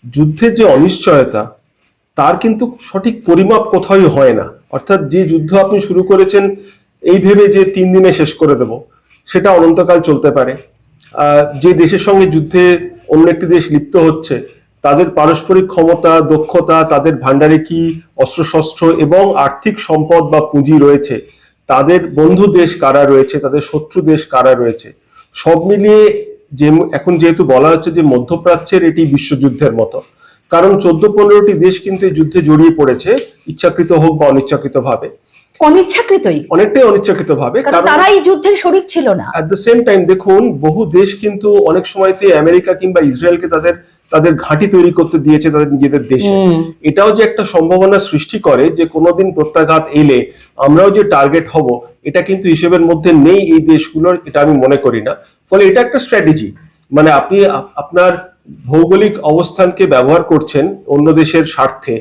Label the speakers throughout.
Speaker 1: যুদ্ধের যে অনিশ্চয়তা তার কিন্তু সঠিক পরিমাপ কোথাও হয় না। অর্থাৎ যে যুদ্ধ আপনি শুরু করেছেন এই ভেবে যে 3 দিনে শেষ করে দেব, সেটা অনন্তকাল চলতে পারে। যে দেশের সঙ্গে যুদ্ধে অন্য একটি দেশ লিপ্ত হচ্ছে তাদের পারস্পরিক ক্ষমতা, দক্ষতা, তাদের ভান্ডারে কি অস্ত্রশস্ত্র এবং আর্থিক সম্পদ বা পুঁজি রয়েছে, তাদের বন্ধু দেশ কারা রয়েছে, তাদের শত্রু দেশ কারা রয়েছে, সব মিলিয়ে যে এখন যেহেতু বলা হচ্ছে যে মধ্যপ্রাচ্যের এটি বিশ্বযুদ্ধের মতো, কারণ 14-15টি দেশ কিন্তু এই যুদ্ধে জড়িয়ে পড়েছে, ইচ্ছাকৃত হোক বা অনিচ্ছাকৃত ভাবে। অনেকটাই অনিচ্ছাকৃত ভাবে,
Speaker 2: কারণ তারা এই যুদ্ধের শরিক ছিল না।
Speaker 1: এট দ্য সেম টাইম দেখুন, বহু দেশ কিন্তু অনেক সময়তে আমেরিকা কিংবা ইসরায়েলকে তাদের ঘাঁটি তৈরি করতে দিয়েছে তাদের নিজেদের দেশে। এটাও যে একটা সম্ভাবনা সৃষ্টি করে যে কোনোদিন প্রত্যাঘাত এলে আমরাও যে টার্গেট হব, এটা কিন্তু হিসেবের মধ্যে নেই এই দেশগুলোর, এটা আমি মনে করি না। ফলে এটা একটা স্ট্র্যাটেজি, মানে আপনি আপনার ভৌগোলিক অবস্থানকে ব্যবহার করছেন অন্য দেশের স্বার্থে,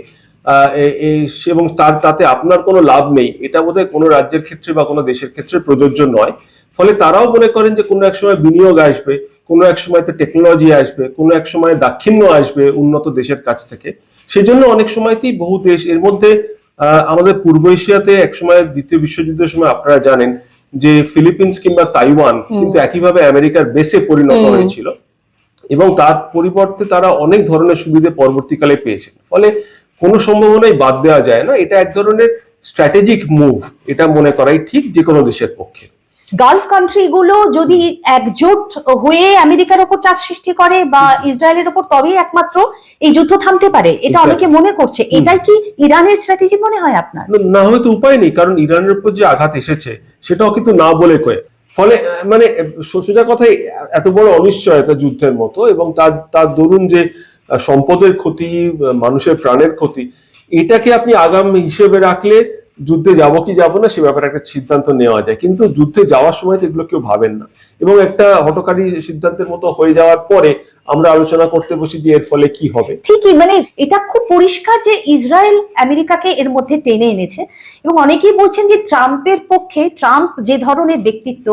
Speaker 1: এবং তাতে আপনার কোনো লাভ নেই, এটা বোধহয় কোনো রাজ্যের ক্ষেত্রে বা কোনো দেশের ক্ষেত্রে প্রযোজ্য নয়। ফলে তারাও মনে করেন যে কোনো এক সময় বিনিয়োগ আসবে, কোনো এক সময় টেকনোলজি আসবে, কোনো এক সময় দাক্ষিণ্য আসবে উন্নত দেশের কাছ থেকে। সেই জন্য অনেক সময়তেই বহু দেশ, এর মধ্যে আমাদের পূর্ব এশিয়াতে একসময় দ্বিতীয় বিশ্বযুদ্ধের সময় আপনারা জানেন যে ফিলিপিন্স কিংবা তাইওয়ান কিন্তু একইভাবে আমেরিকার বেসে পরিণত হয়েছিল, এবং তার পরিবর্তে তারা অনেক ধরনের সুবিধা পরবর্তীকালে পেয়েছেন। ফলে কোনো সম্ভাবনাই বাদ দেওয়া যায় না, এটা এক ধরনের স্ট্র্যাটেজিক মুভ, এটা মনে করাই ঠিক যে কোনো দেশের পক্ষে।
Speaker 2: গালফ কান্ট্রি গুলো যদি একজোট হয়ে আমেরিকার উপর চাপ সৃষ্টি করে বা ইসরায়েলের উপর, তবেই একমাত্র এই যুদ্ধ থামতে পারে, এটা অনেকে মনে করছে। এটাই কি ইরানের স্ট্র্যাটেজি মনে হয় আপনার?
Speaker 1: না, হয়তো উপায় নেই, কারণ ইরানের উপর যে আঘাত এসেছে সেটাও কিন্তু না বলে কয়ে। ফলে মানে সোজা কথায় এত বড় অনিশ্চয়তা যুদ্ধের মতো, এবং তার দরুন যে সম্পদের ক্ষতি, মানুষের প্রাণের ক্ষতি, এটাকে আপনি আগাম হিসেবে রাখলে যুদ্ধে যাব কি যাব না সে ব্যাপারে একটা সিদ্ধান্ত নেওয়া যায়, কিন্তু যুদ্ধে যাওয়ার সময় তো এগুলো কেউ ভাবেন না, এবং একটা হঠকারী সিদ্ধান্তের মতো হয়ে যাওয়ার পরে আমরা আলোচনা করতে বসি যে এর ফলে কি হবে।
Speaker 2: ঠিকই, মানে এটা খুব পরিষ্কার যে ইসরায়েল আমেরিকাকে এর মধ্যে টেনে এনেছে, এবং অনেকেই বলছেন যে ট্রাম্পের পক্ষে, ট্রাম্প যে ধরনের ব্যক্তিত্ব,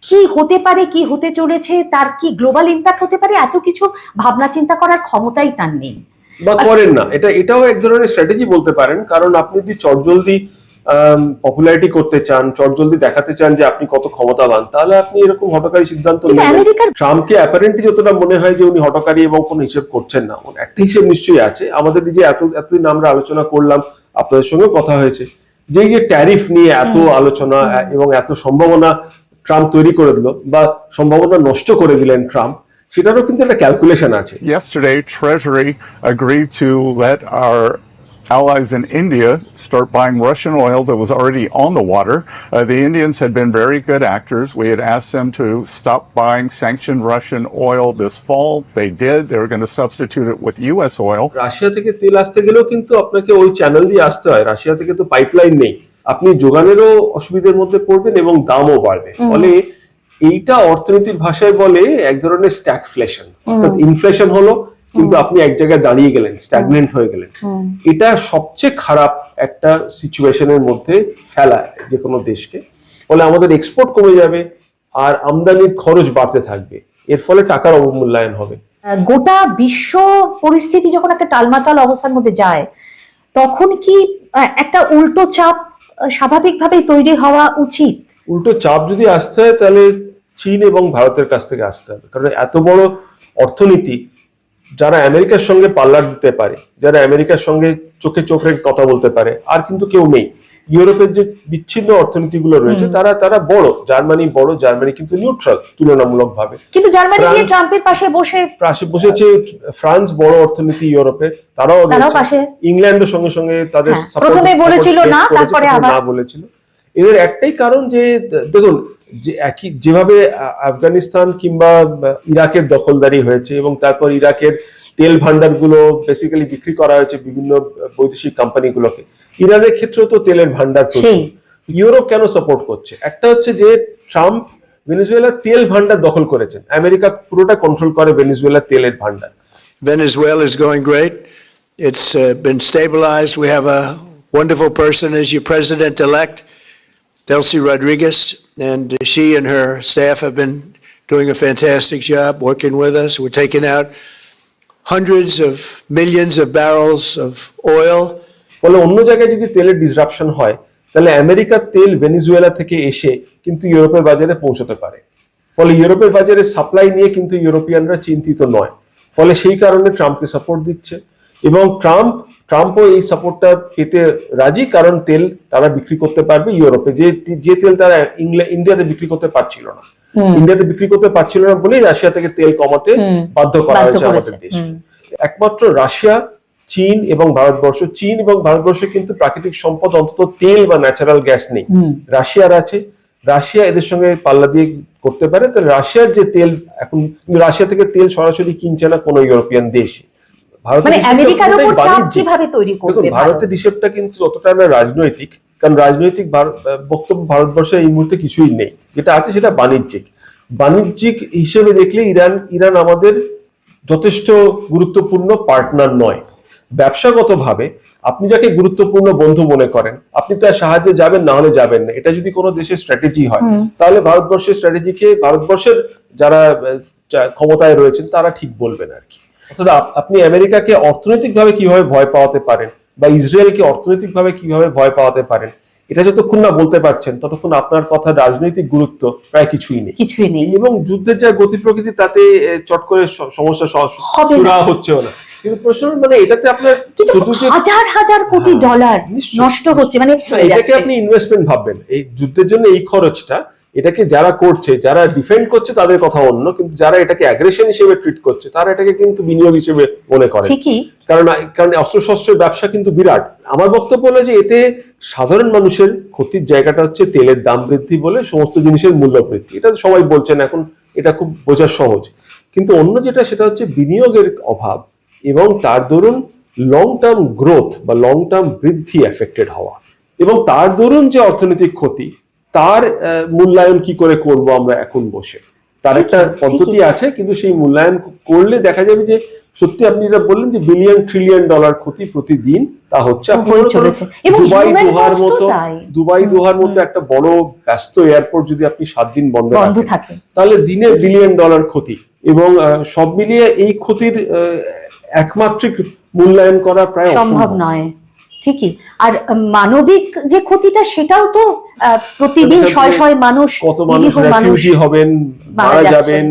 Speaker 2: কি হতে পারে, কি হতে চলেছে, তার কি গ্লোবাল ইম্প্যাক্ট হতে পারে, এত কিছু ভাবনা চিন্তা করার ক্ষমতাই তার নেই
Speaker 1: বা করেন না। এটাও এক ধরনের স্ট্র্যাটেজি বলতে পারেন, কারণ আপনি যদি চটজলদি পপুলারিটি করতে চান, চটজলদি দেখাতে চান যে আপনি কত ক্ষমতাবান, তাহলে আপনি এরকম হঠকারী সিদ্ধান্ত নেবেন। ট্রাম্পকে অ্যাপারেন্টলি যতটা মনে হয় যে উনি হঠকারী এবং কোনো হিসেব করছেন না, একটা হিসেব নিশ্চয়ই আছে। আমাদের যে এতদিন আমরা আলোচনা করলাম, আপনাদের সঙ্গে কথা হয়েছে যে এই যে ট্যারিফ নিয়ে এত আলোচনা এবং এত সম্ভাবনা ট্রাম্প তৈরি করে দিল বা সম্ভাবনা নষ্ট করে দিলেন ট্রাম্প, সেটারও কিন্তু একটা ক্যালকুলেশন আছে।
Speaker 3: Yesterday, Treasury agreed to let our allies in India start buying Russian oil that was already on the water. The Indians had been very good actors. We had asked them to stop buying sanctioned Russian oil this fall. They did. They were going to substitute it with U.S. oil.
Speaker 1: Russia থেকে তেল আসতে গেলেও কিন্তু আপনাকে ওই channel দিয়ে আসতে হয়, রাশিয়া থেকে তো পাইপলাইন নেই, আপনি যোগানেরও অসুবিধার মধ্যে পড়বেন এবং দামও বাড়বে। ফলে এইটা অর্থনীতির ভাষায় বলে এক ধরনের স্ট্যাগফ্লেশন, অর্থাৎ ইনফ্লেশন হলো কিন্তু আপনি এক জায়গায় দাঁড়িয়ে গেলেন, স্ট্যাগনেন্ট হয়ে গেলেন। এটা সবচেয়ে খারাপ একটা সিচুয়েশনের মধ্যে ফেলায় যে কোনো দেশকে। ফলে আমাদের এক্সপোর্ট কমে যাবে আর আমদানির খরচ বাড়তে থাকবে, এর ফলে টাকার অবমূল্যায়ন হবে।
Speaker 2: গোটা বিশ্ব পরিস্থিতি যখন একটা টালমাটাল অবস্থার মধ্যে যায়, তখন কি একটা উল্টো চাপ স্বাভাবিকভাবেই তৈরি হওয়া উচিত?
Speaker 1: উল্টো চাপ যদি আসতে হয় তাহলে চীন এবং ভারতের কাছ থেকে আসতে হবে, কারণ এত বড় অর্থনীতি যারা আমেরিকার সঙ্গে পাল্লা দিতে পারে, যারা আমেরিকার সঙ্গে চোখে চোখ রেখে কথা বলতে পারে, আর কিন্তু কেউ নেই। ইউরোপের যে বিচ্ছিন্ন অর্থনীতিগুলো রয়েছে তারা বড়, জার্মানি কিন্তু নিউট্রাল তুলনামূলক ভাবে,
Speaker 2: কিন্তু জার্মানি গিয়ে ট্রাম্পের পাশে
Speaker 1: বসেছে। ফ্রান্স বড় অর্থনীতি ইউরোপে, তারাও পাশে। ইংল্যান্ডের সঙ্গে সঙ্গে তাদের
Speaker 2: প্রথমে বলেছিল না, তারপরে আবার
Speaker 1: বলেছিল। এদের একটাই কারণ যে দেখুন, যে যেভাবে আফগানিস্তান কিংবা ইরাকের দখলদারি হয়েছে এবং তারপর ইরাকের তেল ভান্ডারগুলো বেসিক্যালি বিক্রি করা হয়েছে বিভিন্ন বৈদেশিক কোম্পানিগুলোকে, ইরানের ক্ষেত্রেও তো তেলের ভান্ডার প্রচুর। ইউরোপ কেন সাপোর্ট করছে? একটা হচ্ছে যে ট্রাম্প ভেনেজুয়েলার তেল ভান্ডার দখল করেছেন, আমেরিকা পুরোটা কন্ট্রোল করে ভেনেজুয়েলার তেলের ভান্ডার।
Speaker 4: Venezuela is going great. It's been stabilized. We have a wonderful person as your president-elect, Delcy Rodriguez, and she and her staff have been doing a fantastic job working with us. We're taking out hundreds of millions of barrels of oil.
Speaker 1: ফলে অন্য জায়গায় যদি তেলের disruption হয়, তাহলে আমেরিকার তেল Venezuela থেকে এসে কিন্তু ইউরোপের বাজারে পৌঁছতে পারে। ফলে ইউরোপের বাজারে সাপ্লাই নিয়ে কিন্তু ইউরোপিয়ানরা চিন্তিত নয়। ফলে সেই কারণে ট্রাম্পকে সাপোর্ট দিচ্ছে, এবং ট্রাম্পও এই সাপোর্টটা পেতে রাজি, কারণ তেল তারা বিক্রি করতে পারবে ইউরোপে, যে তেল তারা ইন্ডিয়াতে বিক্রি করতে পারছিল না। ইন্ডিয়াতে বিক্রি করতে পারছিল না বলেই রাশিয়া থেকে তেল কমাতে বাধ্য করা হয়েছে আমাদের দেশকে। একমাত্র রাশিয়া, চীন এবং ভারতবর্ষে কিন্তু প্রাকৃতিক সম্পদ অন্তত তেল বা ন্যাচারাল গ্যাস নেই। রাশিয়ার আছে, রাশিয়া এদের সঙ্গে পাল্লা দিয়ে করতে পারে। তো রাশিয়ার যে তেল এখন, রাশিয়া থেকে তেল সরাসরি কিনছে না কোনো ইউরোপিয়ান দেশ। ভারতের হিসেবটা কিন্তু যতটা না রাজনৈতিক, কারণ রাজনৈতিক বক্তব্য ভারতবর্ষে এই মুহূর্তে কিছুই নেই। যেটা আছে সেটা বাণিজ্যিক হিসেবে দেখলে ইরান আমাদের যথেষ্ট গুরুত্বপূর্ণ পার্টনার নয়। ব্যবসাগতভাবে আপনি যাকে গুরুত্বপূর্ণ বন্ধু মনে করেন, আপনি তার সাহায্যে যাবেন, না হলে যাবেন না। এটা যদি কোনো দেশের স্ট্র্যাটেজি হয়, তাহলে ভারতবর্ষের স্ট্র্যাটেজিকে ভারতবর্ষের যারা ক্ষমতায় রয়েছেন তারা ঠিক বলবেন আর কি। অর্থাৎ আপনি আমেরিকাকে অর্থনৈতিকভাবে কিভাবে ভয় পাওয়াতে পারেন বা ইসরায়েলকে অর্থনৈতিকভাবে কিভাবে ভয় পাওয়াতে পারেন, এটা যতক্ষণ না বলতে পারছেন ততক্ষণ আপনার কথা রাজনৈতিক গুরুত্ব প্রায় কিছুই নেই। এবং যুদ্ধের যা গতি প্রকৃতি, তাতে চট করে সমস্যা শুরু হচ্ছেও না। কিন্তু প্রশ্ন মানে এটাতে আপনার
Speaker 2: হাজার হাজার কোটি ডলার নষ্ট হচ্ছে, মানে
Speaker 1: এটাকে আপনি ইনভেস্টমেন্ট ভাববেন। এই যুদ্ধের জন্য এই খরচটা, এটাকে যারা করছে, যারা ডিফেন্ড করছে তাদের কথা অন্য, কিন্তু যারা এটাকে অ্যাগ্রেশন হিসেবে ট্রিট করছে তারা এটাকে কিন্তু বিনিয়োগ হিসেবে মনে করে। কারণ অস্ত্রশস্ত্রের ব্যবসা কিন্তু বিরাট। আমার বক্তব্য হলো যে এতে সাধারণ মানুষের ক্ষতির জায়গাটা হচ্ছে তেলের দাম বৃদ্ধি বলে সমস্ত জিনিসের মূল্য বৃদ্ধি। এটা সবাই বলছেন এখন, এটা খুব বোঝা সহজ। কিন্তু অন্য যেটা, সেটা হচ্ছে বিনিয়োগের অভাব এবং তার দরুন লং টার্ম গ্রোথ বা লং টার্ম বৃদ্ধি এফেক্টেড হওয়া, এবং তার দরুন যে অর্থনৈতিক ক্ষতি, তার মূল্যায়ন কি করে করব আমরা এখন বসে, তার একটা পদ্ধতি আছে। কিন্তু সেই মূল্যায়ন করলে দেখা যাবে যে সত্যি আপনি যেটা বললেন যে $1 ট্রিলিয়ন ক্ষতি প্রতিদিন, তা হচ্ছে। দুবাই দোহার মতো একটা বড় ব্যস্ত এয়ারপোর্ট যদি আপনি 7 দিন বন্ধ রাখেন, তাহলে দিনে $1 বিলিয়ন ক্ষতি। এবং সব মিলিয়ে এই ক্ষতির একমাত্রিক মূল্যায়ন করা প্রায়
Speaker 2: সম্ভব নয়। ঠিকই। আর মানবিক যে ক্ষতিটা, সেটাও তো প্রতিদিন শয় মানুষ,
Speaker 1: কত মানুষ রেফিউজি হবেন, মারা যাবেন,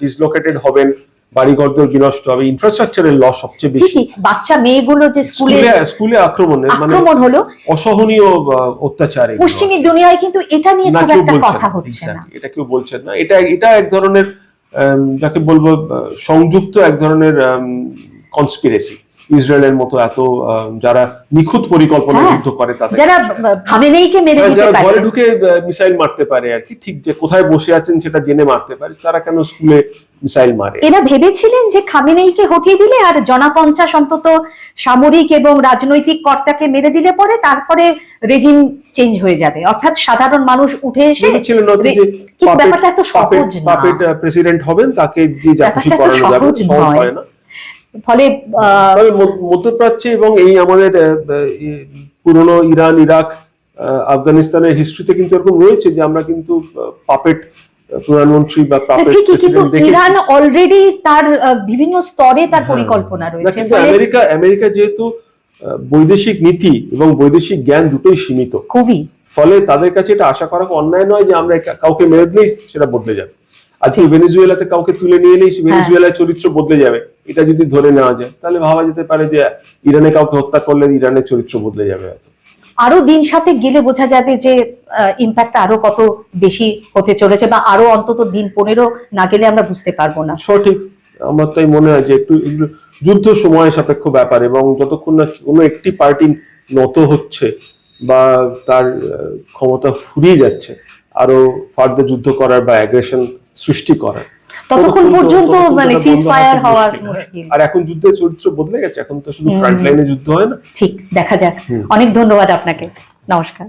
Speaker 1: ডিসলোকেটেড হবেন, বাড়িঘরদোর বিনষ্ট হবে, ইনফ্রাস্ট্রাকচারের লস সবচেয়ে বেশি।
Speaker 2: বাচ্চা মেয়েগুলো যে স্কুলে আক্রমণ হলো,
Speaker 1: অসহনীয় অত্যাচার।
Speaker 2: পশ্চিমী দুনিয়ায় কিন্তু এটা নিয়ে খুব একটা কথা হচ্ছে না,
Speaker 1: এটা কেউ বলছেন না। এটা এক ধরনের যাকে বলবো সংযুক্ত এক ধরনের কনস্পিরেসি। ইসরায়েলের মতো এত যারা নিখুঁত পরিকল্পনা যুদ্ধ করে, তাদের
Speaker 2: যারা খামেনেইকে মেরে দিতে পারে,
Speaker 1: যারা ঘরে ঢুকে মিসাইল মারতে পারে আর কি, ঠিক যে কোথায় বসে আছেন সেটা জেনে মারতে পারে, তারা কেন স্কুলে মিসাইল মারে?
Speaker 2: এরা ভেবেছিলেন যে খামেনেইকে হটিয়ে দিলে আর জনা 50 অন্তত সামরিক এবং রাজনৈতিক কর্তাকে মেরে দিলে পরে তারপরে রেজিম চেঞ্জ হয়ে যাবে, অর্থাৎ সাধারণ মানুষ উঠে এসে। ব্যাপারটা এত সহজ না,
Speaker 1: পাপেট প্রেসিডেন্ট হবেন, তাকে দিয়ে যা খুশি করানো যাবে, সহজ হয় না।
Speaker 2: ফলে
Speaker 1: মধ্যপ্রাচ্যে এবং এই আমাদের পুরনো ইরান, ইরাক, আফগানিস্তানের হিস্ট্রিতে কিন্তু এরকম রয়েছে যে আমরা কিন্তু পাপেট প্রধানমন্ত্রী বা পাপেট প্রেসিডেন্ট দেখেছি।
Speaker 2: ইরান অলরেডি তার বিভিন্ন স্তরে তার পরিকল্পনা রয়েছে।
Speaker 1: কিন্তু আমেরিকা যেহেতু বৈদেশিক নীতি এবং বৈদেশিক জ্ঞান দুটোই সীমিত খুবই, ফলে তাদের কাছে এটা আশা করা অন্যায় নয় যে আমরা কাউকে মেরে দিলেই সেটা বদলে যাবে। আজকে ভেনেজুয়েলাতে কাউকে তুলে নিয়ে এলেই ভেনেজুয়েলার চরিত্র বদলে যাবে, এটা যদি ধরে নেওয়া যায়, তাহলে ভাবা যেতে পারে যে ইরানে কাউকে হত্যা করলে ইরানের চরিত্র বদলে যাবে।
Speaker 2: আরো দিন সাথে গেলে বোঝা যাবে যে ইম্প্যাক্ট আরো কত বেশি হতে চলেছে, বা আরো অন্তত দিন 15 না গেলে আমরা বুঝতে পারবো না।
Speaker 1: সঠিক, আমার তাই মনে হয় যে একটু যুদ্ধ সময় সাপেক্ষ ব্যাপার, এবং যতক্ষণ না কোনো একটি পার্টি নত হচ্ছে বা তার ক্ষমতা ফুরিয়ে যাচ্ছে আরো ফার্দার যুদ্ধ করার বা অ্যাগ্রেশন সৃষ্টি করার,
Speaker 2: ততক্ষণ পর্যন্ত মানে সিজফায়ার হওয়া মুশকিল।
Speaker 1: আর এখন যুদ্ধের চরিত্র বদলে গেছে, এখন তো শুধু ফ্রন্ট লাইনে যুদ্ধ হয় না।
Speaker 2: ঠিক, দেখা যাক। অনেক ধন্যবাদ আপনাকে, নমস্কার।